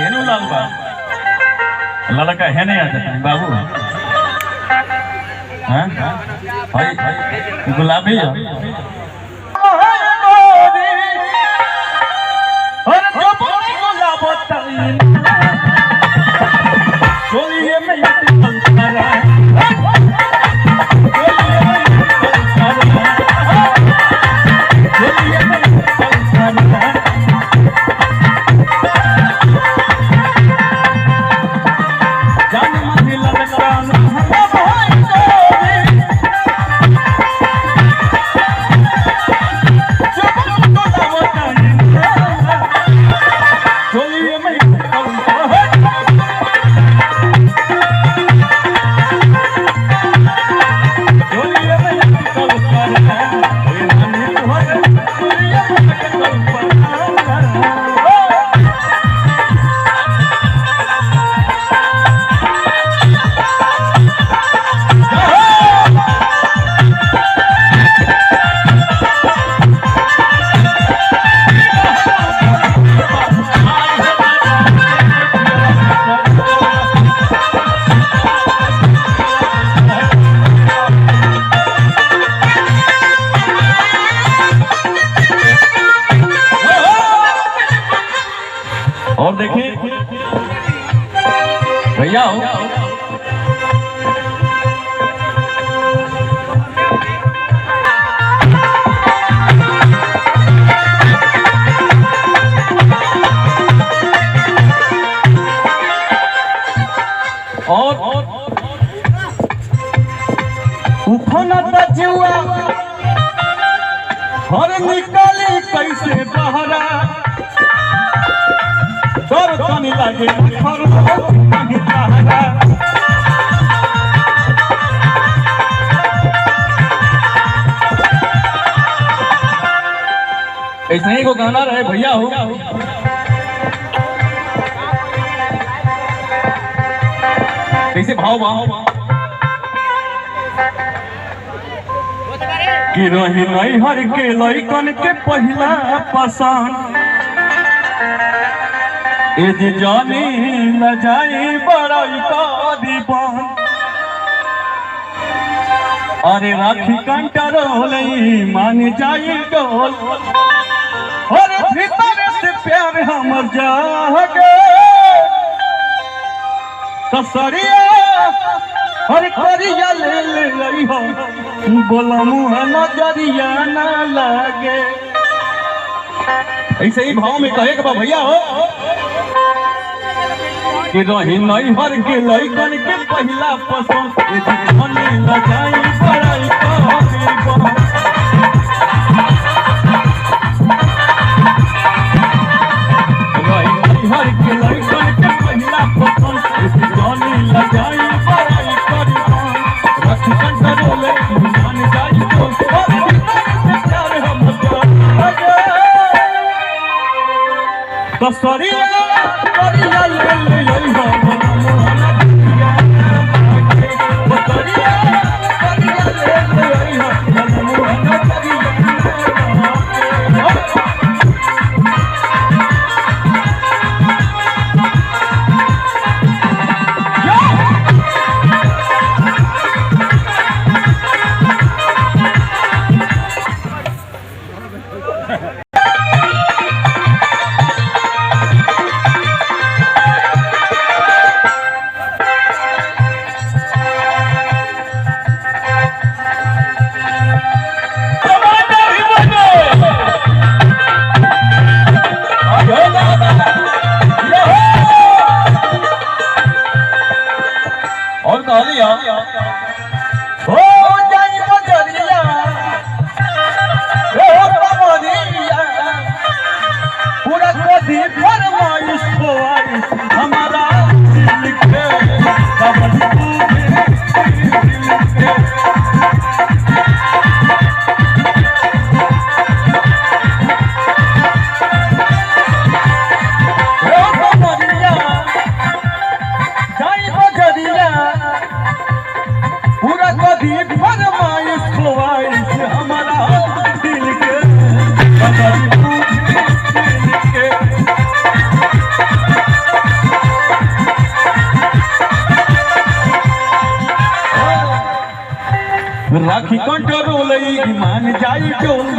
ये नहीं लाल बा लड़का है नहीं आता बाबू हाँ भाई गुलाबी है और जो बोली गुलाब तलीन चोलिए में ये और देखिए भैया हो और उफना जुआ हर निकाली कैसे बहरा डर कनी लागे हर नहीं तारा ऐसे ही को गाना रहे भैया हो कैसे भाव कि रही नहीं हर के लइकन के पहिला पसंद ए जे जानी न जाई बड़ाई का दीवान अरे राखी कंट्रोल मान जाई डोल और भीतर से प्यार हमर जागे कसरिया हर करिया ले ले रही हो बोला मुँह नजरिया ना लागे ऐसे ही भाव में कहे के भैया हो कि रही नहीं हर के लइकन के पहिला पसंद धनी न जाई पढ़ाई रही हर के लइकन के पहिला पसंद धनी न जाई पढ़ाई रखी कंट्रोल मान जाई तो प्यार हम कसरिया करिया ले ले राखी कंट्रोल ईमान जाई डोल